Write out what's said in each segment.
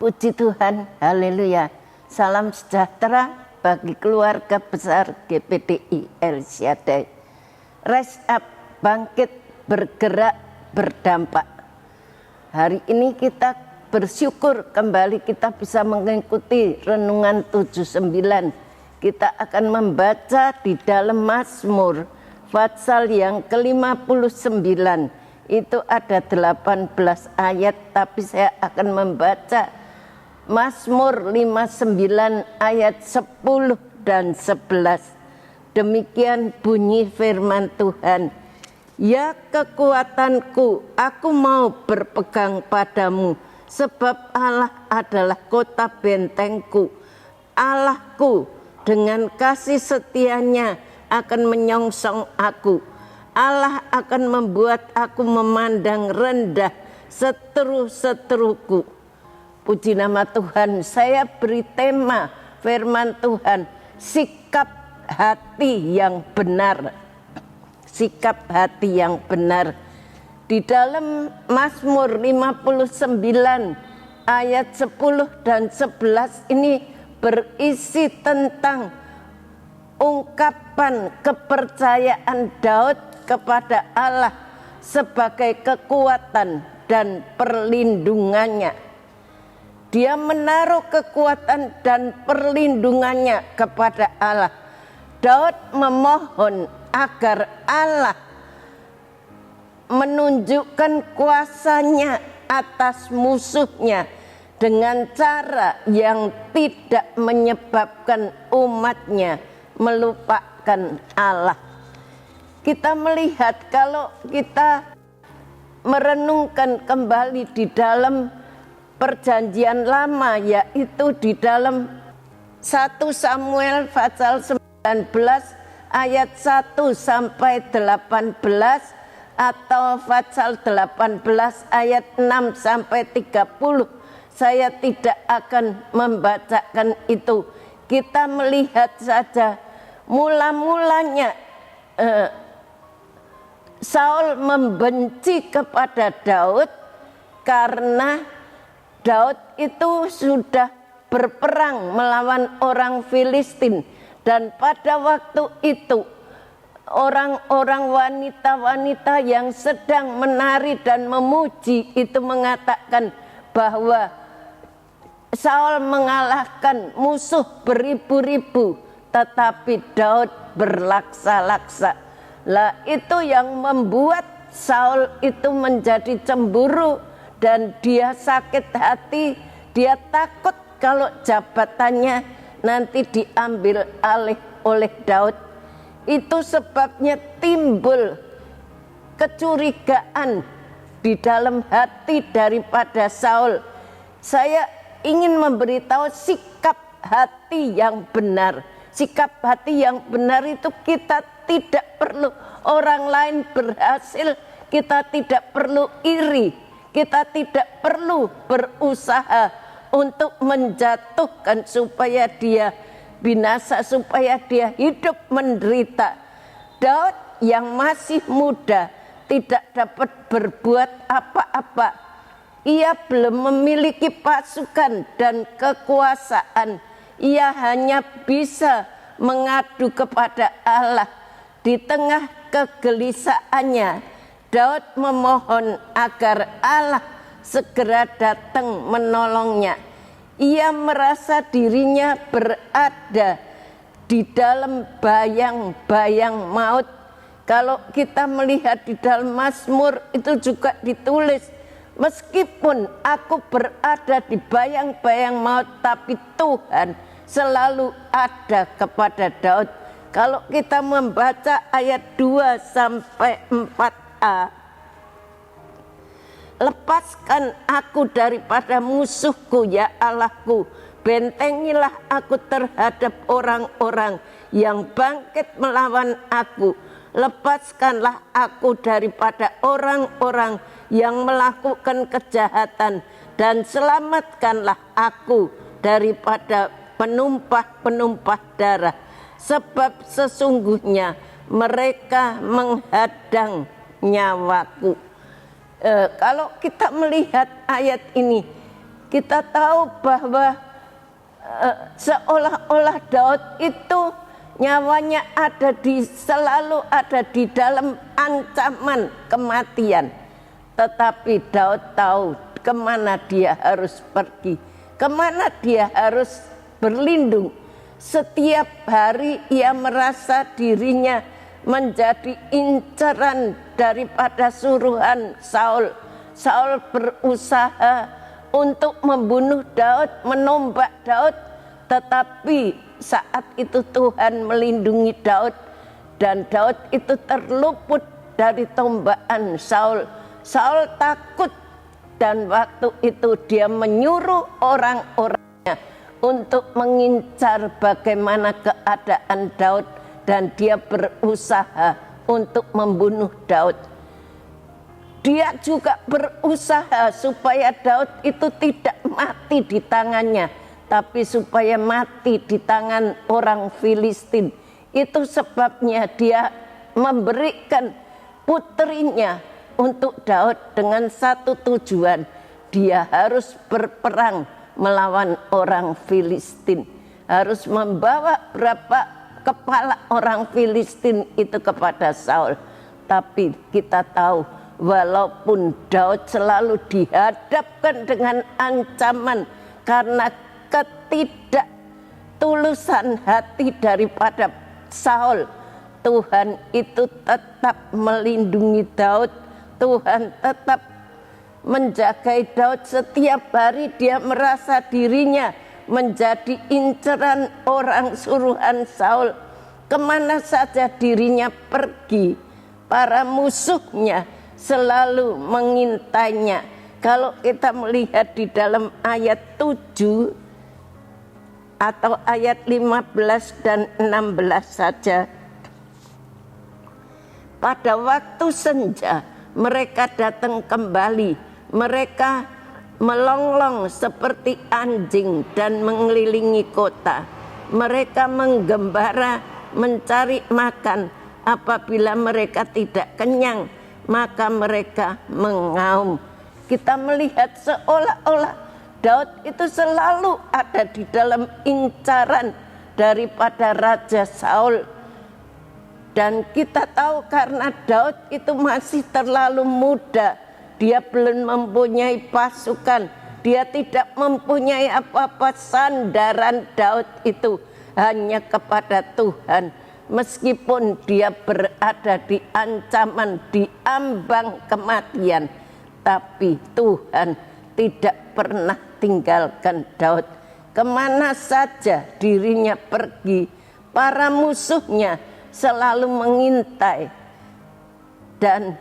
Puji Tuhan, haleluya. Salam sejahtera bagi keluarga besar GPDI El Shaddai. Rise up, bangkit, bergerak, berdampak. Hari ini kita bersyukur kembali kita bisa mengikuti renungan 79. Kita akan membaca di dalam Mazmur pasal yang ke-59. Itu ada 18 ayat, tapi saya akan membaca Mazmur 59 ayat 10 dan 11. Demikian bunyi firman Tuhan. Ya kekuatanku, aku mau berpegang padamu, sebab Allah adalah kota bentengku. Allahku dengan kasih setianya akan menyongsong aku. Allah akan membuat aku memandang rendah seteru-seteruku. Puji nama Tuhan, saya beri tema firman Tuhan, sikap hati yang benar. Sikap hati yang benar. Di dalam Mazmur 59 ayat 10 dan 11 ini berisi tentang ungkapan kepercayaan Daud kepada Allah sebagai kekuatan dan perlindungannya. Dia menaruh kekuatan dan perlindungannya kepada Allah. Daud memohon agar Allah menunjukkan kuasanya atas musuhnya dengan cara yang tidak menyebabkan umatnya melupakan Allah. Kita melihat kalau kita merenungkan kembali di dalam perjanjian lama, yaitu di dalam 1 Samuel pasal 19 ayat 1 sampai 18 atau pasal 18 ayat 6 sampai 30. Saya tidak akan membacakan itu. Kita melihat saja mula-mulanya Saul membenci kepada Daud karena Daud itu sudah berperang melawan orang Filistin, dan pada waktu itu orang-orang wanita-wanita yang sedang menari dan memuji itu mengatakan bahwa Saul mengalahkan musuh beribu-ribu, tetapi Daud berlaksa-laksa. Lah itu yang membuat Saul itu menjadi cemburu dan dia sakit hati. Dia takut kalau jabatannya nanti diambil alih oleh Daud. Itu sebabnya timbul kecurigaan di dalam hati daripada Saul. Saya ingin memberitahu sikap hati yang benar. Sikap hati yang benar itu kita tidak perlu orang lain berhasil, kita tidak perlu iri, kita tidak perlu berusaha untuk menjatuhkan supaya dia binasa, supaya dia hidup menderita. Daud yang masih muda tidak dapat berbuat apa-apa. Ia belum memiliki pasukan dan kekuasaan. Ia hanya bisa mengadu kepada Allah. Di tengah kegelisahannya, Daud memohon agar Allah segera datang menolongnya. Ia merasa dirinya berada di dalam bayang-bayang maut. Kalau kita melihat di dalam Mazmur itu juga ditulis, meskipun aku berada di bayang-bayang maut, tapi Tuhan selalu ada kepada Daud. Kalau kita membaca ayat 2 sampai 4a, lepaskan aku daripada musuhku ya Allahku, bentengilah aku terhadap orang-orang yang bangkit melawan aku. Lepaskanlah aku daripada orang-orang yang melakukan kejahatan, dan selamatkanlah aku daripada penumpah-penumpah darah. Sebab sesungguhnya mereka menghadang nyawaku. Kalau kita melihat ayat ini, Kita tahu bahwa seolah-olah Daud itu nyawanya selalu ada di dalam ancaman kematian. Tetapi Daud tahu kemana dia harus pergi, kemana dia harus berlindung. Setiap hari ia merasa dirinya menjadi incaran daripada suruhan Saul. Saul berusaha untuk membunuh Daud, menombak Daud, tetapi saat itu Tuhan melindungi Daud dan Daud itu terluput dari tombaan Saul. Saul takut dan waktu itu dia menyuruh orang-orangnya untuk mengincar bagaimana keadaan Daud dan dia berusaha untuk membunuh Daud. Dia juga berusaha supaya Daud itu tidak mati di tangannya, tapi supaya mati di tangan orang Filistin. Itu sebabnya dia memberikan putrinya untuk Daud dengan satu tujuan. Dia harus berperang melawan orang Filistin, harus membawa berapa kepala orang Filistin itu kepada Saul. Tapi kita tahu walaupun Daud selalu dihadapkan dengan ancaman karena ketidaktulusan hati daripada Saul, Tuhan itu tetap melindungi Daud. Tuhan tetap menjagai Daud. Setiap hari dia merasa dirinya menjadi inceran orang suruhan Saul. Kemana saja dirinya pergi, para musuhnya selalu mengintainya. Kalau kita melihat di dalam ayat 7 atau ayat 15 dan 16 saja. Pada waktu senja mereka datang kembali. Mereka melonglong seperti anjing dan mengelilingi kota. Mereka menggembara mencari makan. Apabila mereka tidak kenyang, maka mereka mengaum. Kita melihat seolah-olah Daud itu selalu ada di dalam incaran daripada Raja Saul. Dan kita tahu karena Daud itu masih terlalu muda, dia belum mempunyai pasukan, dia tidak mempunyai apa-apa. Sandaran Daud itu hanya kepada Tuhan. Meskipun dia berada di ancaman, di ambang kematian, tapi Tuhan tidak pernah tinggalkan Daud. Kemana saja dirinya pergi, para musuhnya selalu mengintai. Dan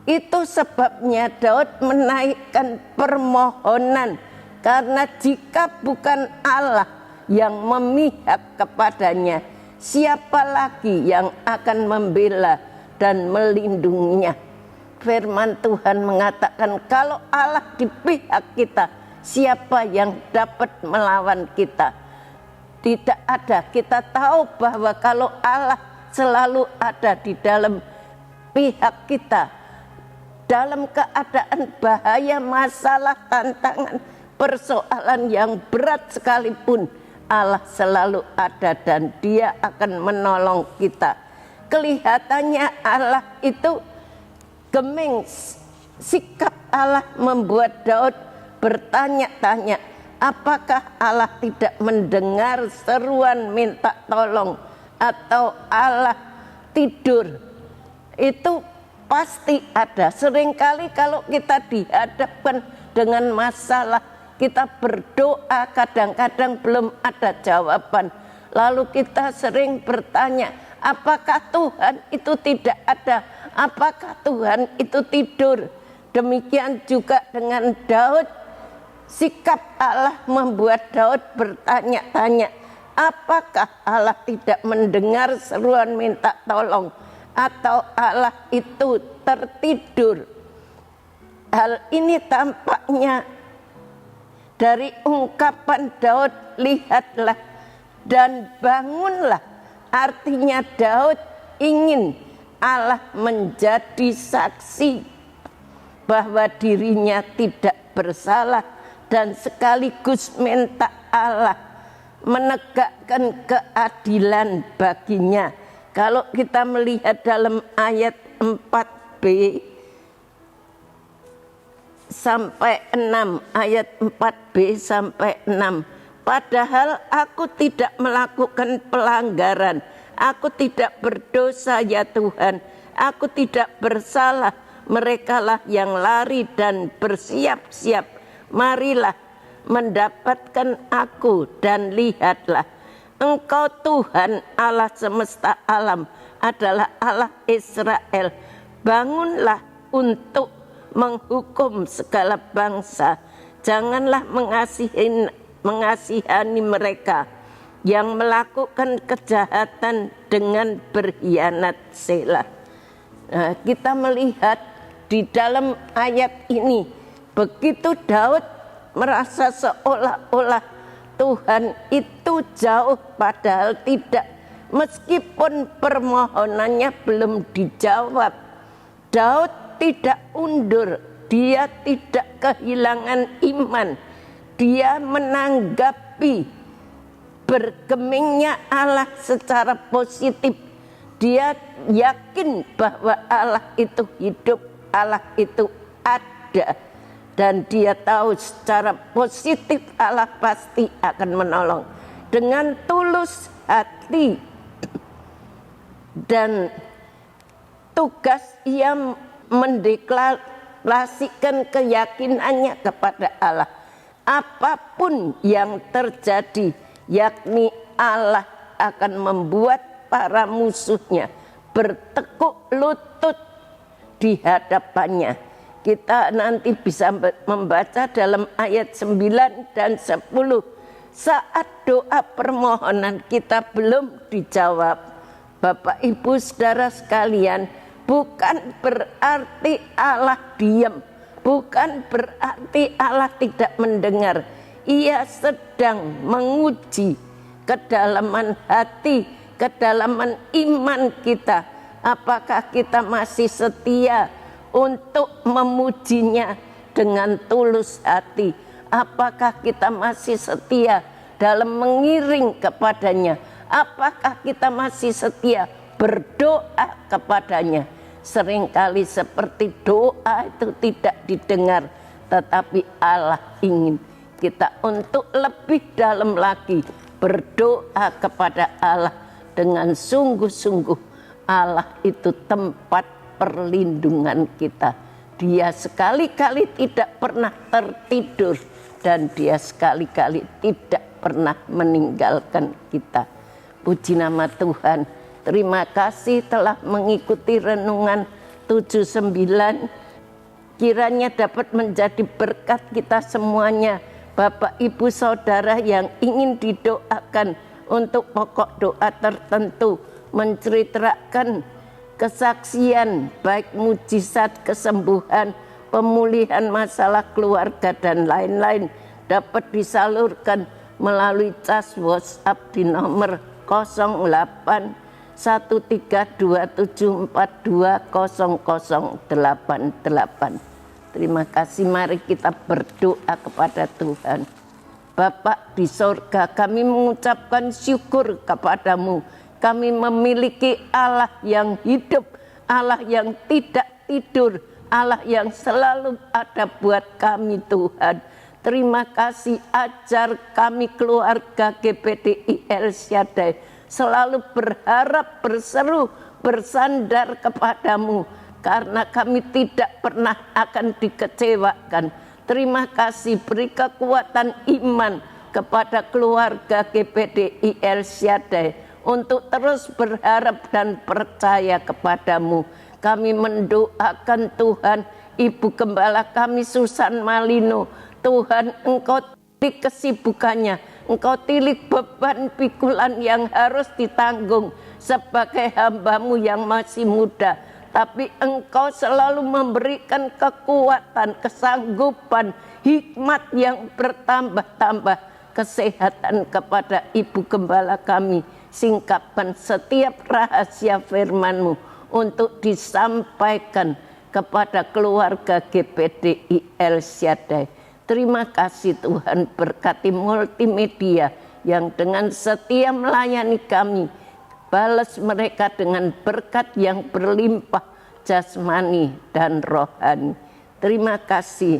itu sebabnya Daud menaikkan permohonan, karena jika bukan Allah yang memihak kepadanya, siapa lagi yang akan membela dan melindunginya? Firman Tuhan mengatakan, kalau Allah di pihak kita, siapa yang dapat melawan kita? Tidak ada. Kita tahu bahwa kalau Allah selalu ada di dalam pihak kita, dalam keadaan bahaya, masalah, tantangan, persoalan yang berat sekalipun, Allah selalu ada dan Dia akan menolong kita. Kelihatannya Allah itu gemeng. Sikap Allah membuat Daud bertanya-tanya, apakah Allah tidak mendengar seruan minta tolong, atau Allah tidur? Itu pasti ada. Seringkali kalau kita dihadapkan dengan masalah, kita berdoa, kadang-kadang belum ada jawaban. Lalu kita sering bertanya, apakah Tuhan itu tidak ada? Apakah Tuhan itu tidur? Demikian juga dengan Daud. Sikap Allah membuat Daud bertanya-tanya, apakah Allah tidak mendengar seruan minta tolong, atau Allah itu tertidur? Hal ini tampaknya dari ungkapan Daud, lihatlah dan bangunlah. Artinya Daud ingin Allah menjadi saksi bahwa dirinya tidak bersalah dan sekaligus minta Allah menegakkan keadilan baginya. Kalau kita melihat dalam ayat 4b sampai 6, ayat 4b sampai 6. Padahal aku tidak melakukan pelanggaran, aku tidak berdosa ya Tuhan, aku tidak bersalah, merekalah yang lari dan bersiap-siap. Marilah mendapatkan aku dan lihatlah, Engkau Tuhan Allah semesta alam adalah Allah Israel. Bangunlah untuk menghukum segala bangsa. Janganlah mengasihani mereka yang melakukan kejahatan dengan berkhianat. Selah. Nah, kita melihat di dalam ayat ini, begitu Daud merasa seolah-olah Tuhan itu jauh, padahal tidak. Meskipun permohonannya belum dijawab, Daud tidak undur, dia tidak kehilangan iman. Dia menanggapi bergemingnya Allah secara positif. Dia yakin bahwa Allah itu hidup, Allah itu ada. Dan dia tahu secara positif Allah pasti akan menolong. Dengan tulus hati dan tugas ia mendeklarasikan keyakinannya kepada Allah. Apapun yang terjadi, yakni Allah akan membuat para musuhnya bertekuk lutut di hadapannya. Kita nanti bisa membaca dalam ayat 9 dan 10. Saat doa permohonan kita belum dijawab, Bapak Ibu Saudara sekalian, bukan berarti Allah diam, bukan berarti Allah tidak mendengar. Ia sedang menguji kedalaman hati, kedalaman iman kita. Apakah kita masih setia untuk memujinya dengan tulus hati? Apakah kita masih setia dalam mengiring kepadanya? Apakah kita masih setia berdoa kepadanya? Seringkali seperti doa itu tidak didengar, tetapi Allah ingin kita untuk lebih dalam lagi berdoa kepada Allah dengan sungguh-sungguh. Allah itu tempat perlindungan kita. Dia sekali-kali tidak pernah tertidur dan dia sekali-kali tidak pernah meninggalkan kita. Puji nama Tuhan. Terima kasih telah mengikuti renungan 79. Kiranya dapat menjadi berkat kita semuanya. Bapak, Ibu, Saudara yang ingin didoakan untuk pokok doa tertentu, menceritakan kesaksian baik mujizat, kesembuhan, pemulihan masalah keluarga dan lain-lain, dapat disalurkan melalui cas WhatsApp di nomor 08 1327420088. Terima kasih, mari kita berdoa kepada Tuhan. Bapa di sorga, kami mengucapkan syukur kepadamu. Kami memiliki Allah yang hidup, Allah yang tidak tidur, Allah yang selalu ada buat kami Tuhan. Terima kasih, ajar kami keluarga GPDI El Shaddai selalu berharap, berseru, bersandar kepadamu, karena kami tidak pernah akan dikecewakan. Terima kasih, beri kekuatan iman kepada keluarga GPDI El Shaddai untuk terus berharap dan percaya kepadamu. Kami mendoakan Tuhan Ibu Gembala kami Susan Malino. Tuhan, Engkau tilik kesibukannya, Engkau tilik beban pikulan yang harus ditanggung sebagai hamba-Mu yang masih muda. Tapi Engkau selalu memberikan kekuatan, kesanggupan, hikmat yang bertambah-tambah, kesehatan kepada Ibu Gembala kami. Singkapkan setiap rahasia firman-Mu untuk disampaikan kepada keluarga GPDI El Shaddai. Terima kasih Tuhan, berkati multimedia yang dengan setia melayani kami. Balas mereka dengan berkat yang berlimpah jasmani dan rohani. Terima kasih.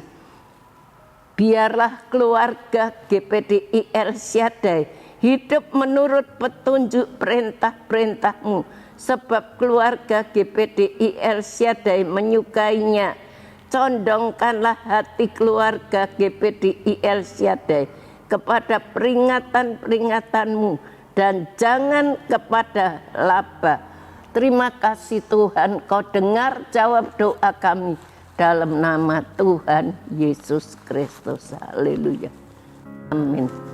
Biarlah keluarga GPDI El Shaddai hidup menurut petunjuk perintah-perintah-Mu, sebab keluarga GPDI El Shaddai menyukainya. Condongkanlah hati keluarga GPDI El Shaddai kepada peringatan-peringatan-Mu dan jangan kepada laba. Terima kasih Tuhan, Kau dengar jawab doa kami dalam nama Tuhan Yesus Kristus. Haleluya. Amin.